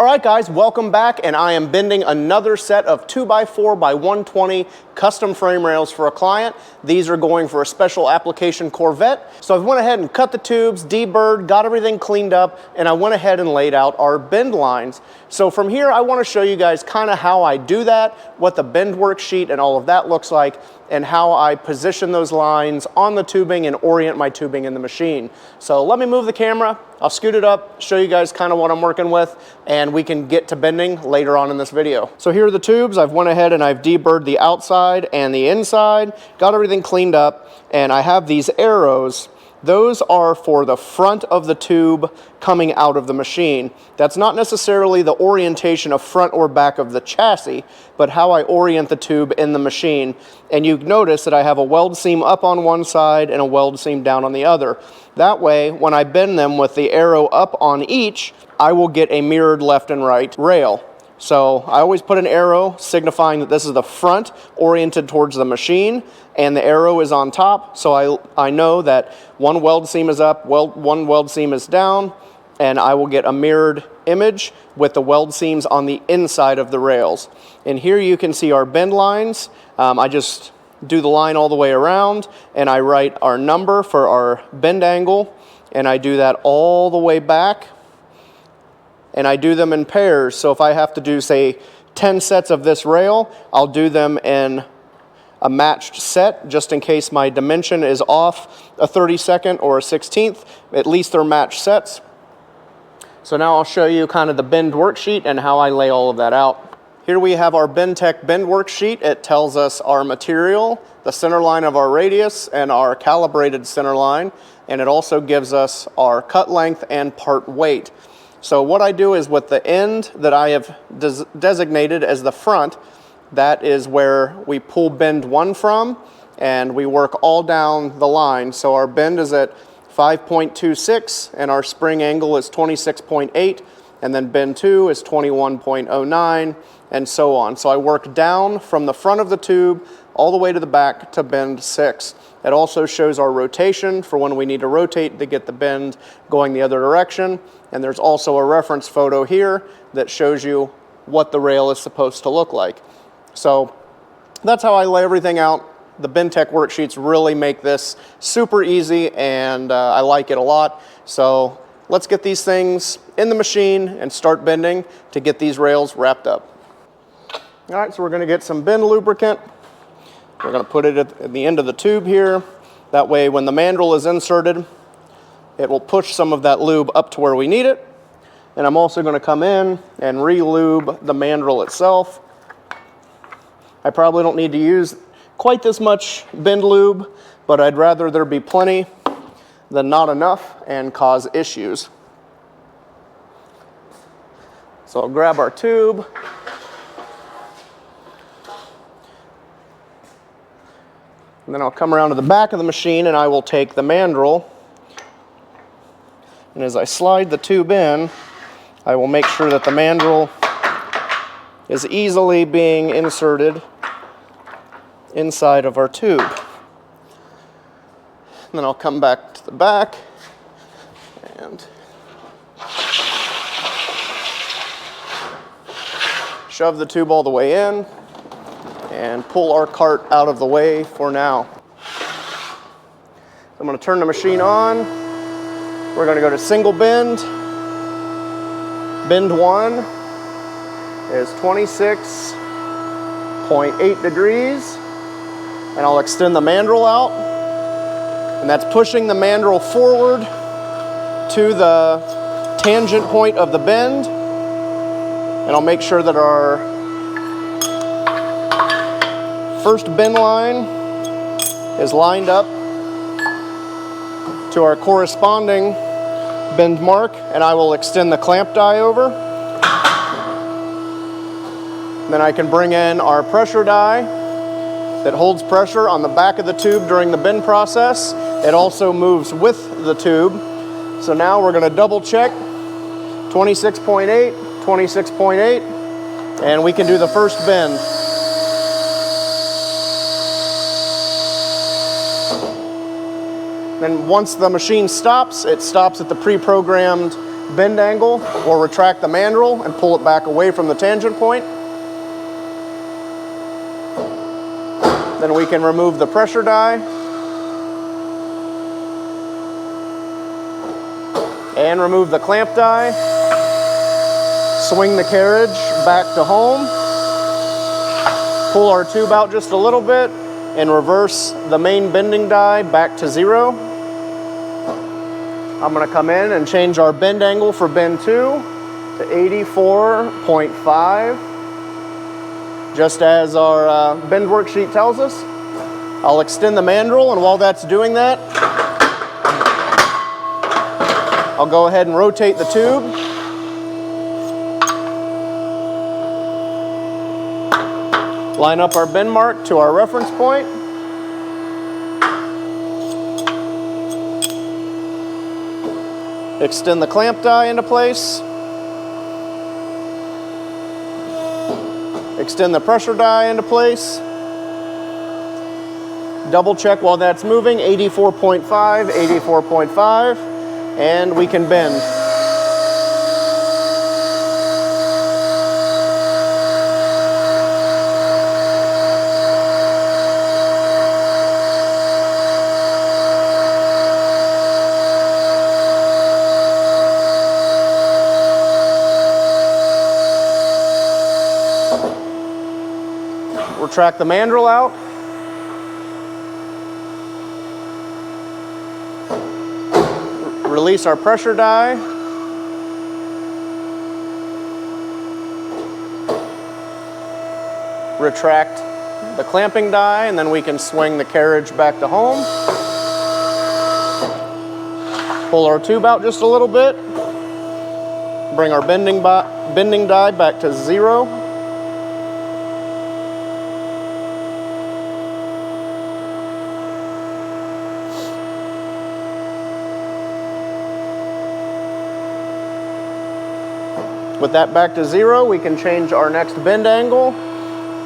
All right guys, welcome back, and I am bending another set of 2x4x120 custom frame rails for a client. These are going for a special application Corvette. So I went ahead and cut the tubes, deburred, got everything cleaned up, and I went ahead and laid out our bend lines. So from here, I want to show you guys kind of how I do that, what the bend worksheet and all of that looks like, and how I position those lines on the tubing and orient my tubing in the machine. So let me move the camera, I'll scoot it up, show you guys kind of what I'm working with, and we can get to bending later on in this video. So here are the tubes. I've went ahead and I've deburred the outside and the inside, got everything cleaned up, and I have these arrows. Those are for the front of the tube coming out of the machine. That's not necessarily the orientation of front or back of the chassis, but how I orient the tube in the machine. And you notice that I have a weld seam up on one side and a weld seam down on the other. That way, when I bend them with the arrow up on each, I will get a mirrored left and right rail. So I always put an arrow signifying that this is the front oriented towards the machine, and the arrow is on top, so I know that one weld seam is up, one weld seam is down, and I will get a mirrored image with the weld seams on the inside of the rails. And here you can see our bend lines. I just do the line all the way around, and I write our number for our bend angle, and I do that all the way back. And I do them in pairs, so if I have to do, say, 10 sets of this rail, I'll do them in a matched set, just in case my dimension is off a 32nd or a 16th. At least they're matched sets. So now I'll show you kind of the bend worksheet and how I lay all of that out. Here we have our BendTech bend worksheet. It tells us our material, the center line of our radius, and our calibrated center line, and it also gives us our cut length and part weight. So what I do is with the end that I have designated as the front, that is where we pull bend 1 from, and we work all down the line. So our bend is at 5.26, and our spring angle is 26.8, and then bend 2 is 21.09, and so on. So I work down from the front of the tube all the way to the back to bend 6. It also shows our rotation for when we need to rotate to get the bend going the other direction. And there's also a reference photo here that shows you what the rail is supposed to look like. So that's how I lay everything out. The BendTech worksheets really make this super easy, and I like it a lot. So let's get these things in the machine and start bending to get these rails wrapped up. All right, so we're going to get some bend lubricant. We're going to put it at the end of the tube here. That way when the mandrel is inserted, it will push some of that lube up to where we need it. And I'm also going to come in and re-lube the mandrel itself. I probably don't need to use quite this much bend lube, but I'd rather there be plenty than not enough and cause issues. So I'll grab our tube. And then I'll come around to the back of the machine and I will take the mandrel. And as I slide the tube in, I will make sure that the mandrel is easily being inserted inside of our tube. And then I'll come back to the back and shove the tube all the way in and pull our cart out of the way for now. I'm going to turn the machine on. We're going to go to single bend. Bend 1 is 26.8 degrees. And I'll extend the mandrel out. And that's pushing the mandrel forward to the tangent point of the bend. And I'll make sure that our first bend line is lined up to our corresponding bend mark, and I will extend the clamp die over. Then I can bring in our pressure die that holds pressure on the back of the tube during the bend process. It also moves with the tube. So now we're going to double check 26.8, 26.8, and we can do the first bend. Then once the machine stops, it stops at the pre-programmed bend angle, we'll retract the mandrel and pull it back away from the tangent point. Then we can remove the pressure die and remove the clamp die. Swing the carriage back to home. Pull our tube out just a little bit and reverse the main bending die back to 0. I'm going to come in and change our bend angle for bend 2 to 84.5, just as our bend worksheet tells us. I'll extend the mandrel, and while that's doing that, I'll go ahead and rotate the tube. Line up our bend mark to our reference point. Extend the clamp die into place. Extend the pressure die into place. Double check while that's moving, 84.5, 84.5, and we can bend. Retract the mandrel out. Release our pressure die. Retract the clamping die, and then we can swing the carriage back to home. Pull our tube out just a little bit. Bring our bending die back to 0. With that back to 0, we can change our next bend angle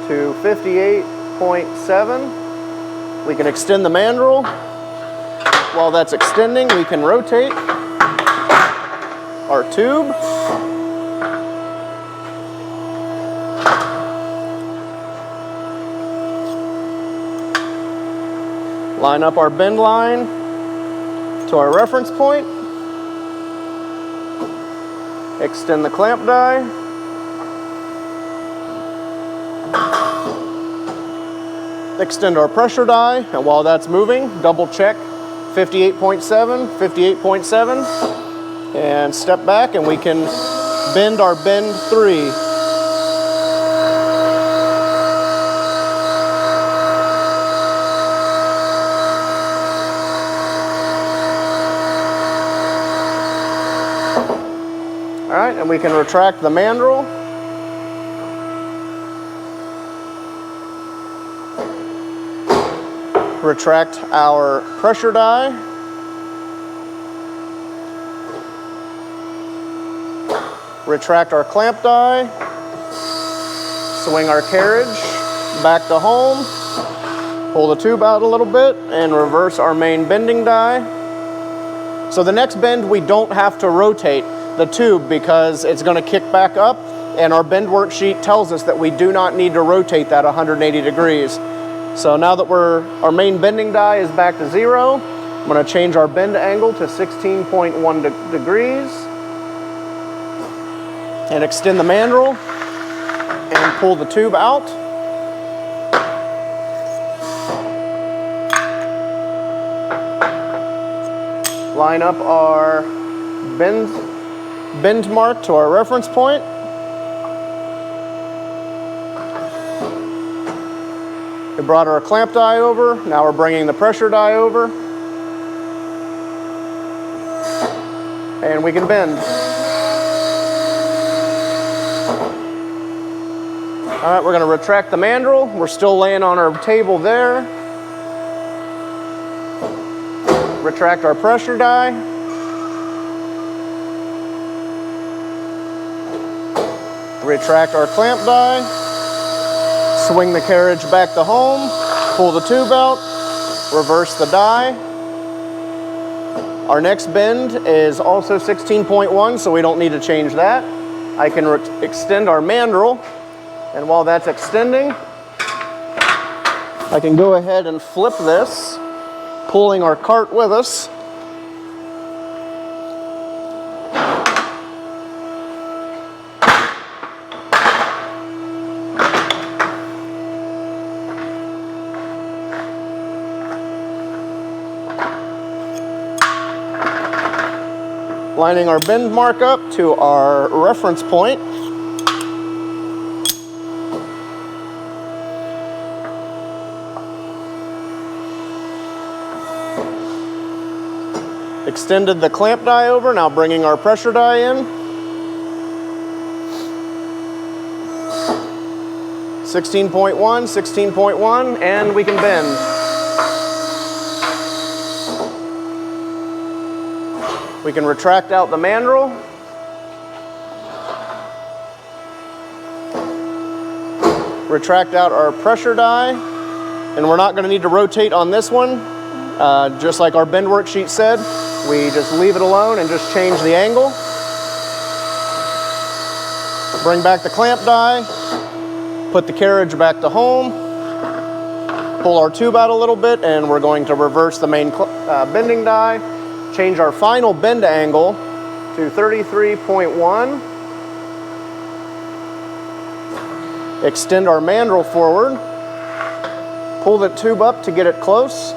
to 58.7. We can extend the mandrel. While that's extending, we can rotate our tube. Line up our bend line to our reference point. Extend the clamp die. Extend our pressure die, and while that's moving, double check 58.7, 58.7, and step back, and we can bend our bend 3. All right, and we can retract the mandrel. Retract our pressure die. Retract our clamp die. Swing our carriage back to home. Pull the tube out a little bit and reverse our main bending die. So the next bend, we don't have to rotate the tube because it's going to kick back up, and our bend worksheet tells us that we do not need to rotate that 180 degrees. So now that our main bending die is back to 0, I'm going to change our bend angle to 16.1 degrees and extend the mandrel and pull the tube out. Line up our bend mark to our reference point. We brought our clamp die over. Now we're bringing the pressure die over. And we can bend. All right, we're going to retract the mandrel. We're still laying on our table there. Retract our pressure die. Retract our clamp die. Swing the carriage back to home. Pull the tube out. Reverse the die. Our next bend is also 16.1, so we don't need to change that. I can extend our mandrel, and while that's extending, I can go ahead and flip this, pulling our cart with us. Lining our bend mark up to our reference point. Extended the clamp die over, now bringing our pressure die in. 16.1, 16.1, and we can bend. We can retract out the mandrel. Retract out our pressure die, and we're not going to need to rotate on this one. Just like our bend worksheet said, we just leave it alone and just change the angle. Bring back the clamp die, put the carriage back to home, pull our tube out a little bit, and we're going to reverse the main bending die, change our final bend angle to 33.1, extend our mandrel forward, pull the tube up to get it close,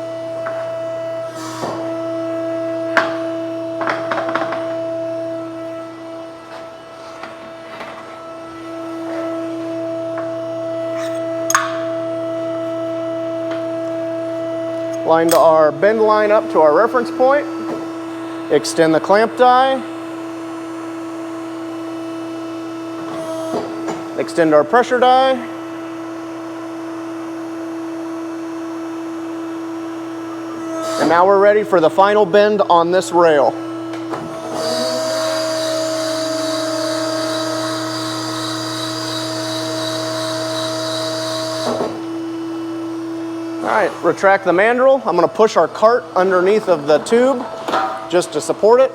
line our bend line up to our reference point, extend the clamp die, extend our pressure die, and now we're ready for the final bend on this rail. All right, retract the mandrel. I'm going to push our cart underneath of the tube just to support it.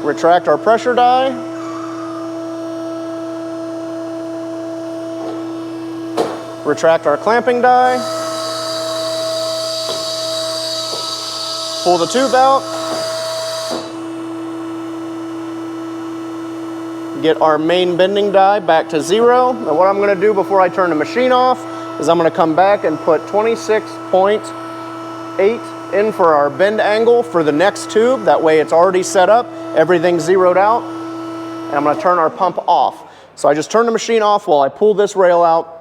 Retract our pressure die. Retract our clamping die. Pull the tube out. Get our main bending die back to 0. Now what I'm going to do before I turn the machine off is I'm going to come back and put 26.8 in for our bend angle for the next tube. That way it's already set up, everything's zeroed out, and I'm going to turn our pump off. So I just turn the machine off while I pull this rail out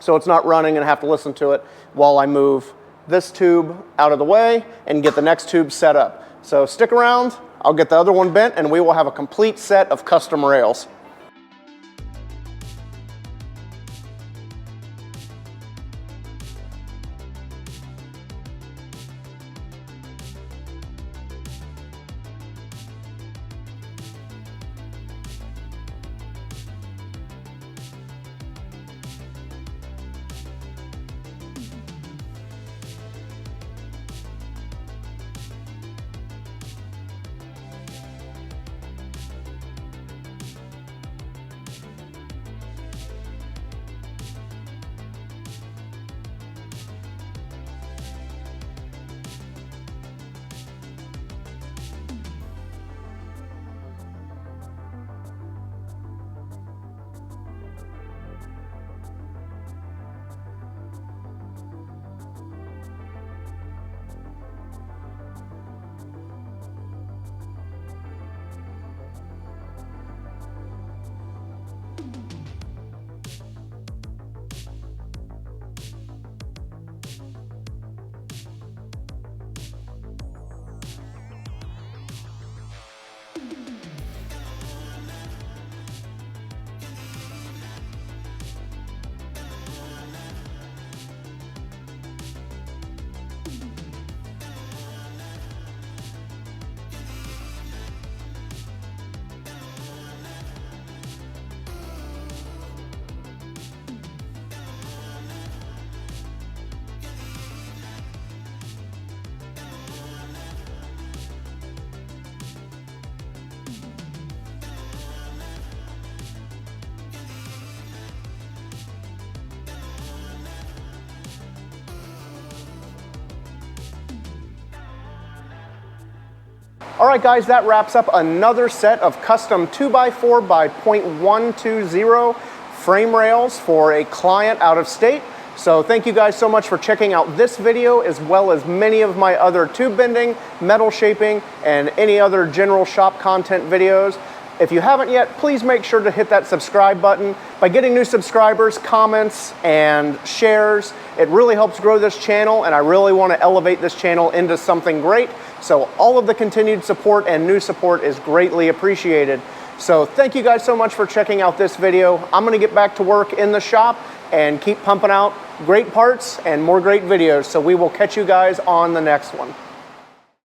so it's not running and I have to listen to it while I move this tube out of the way and get the next tube set up. So stick around, I'll get the other one bent and we will have a complete set of custom rails. All right, guys, that wraps up another set of custom 2x4 by 0.120 frame rails for a client out of state. So thank you guys so much for checking out this video, as well as many of my other tube bending, metal shaping, and any other general shop content videos. If you haven't yet, please make sure to hit that subscribe button. By getting new subscribers, comments, and shares, it really helps grow this channel, and I really want to elevate this channel into something great. So all of the continued support and new support is greatly appreciated. So thank you guys so much for checking out this video. I'm going to get back to work in the shop and keep pumping out great parts and more great videos. So we will catch you guys on the next one.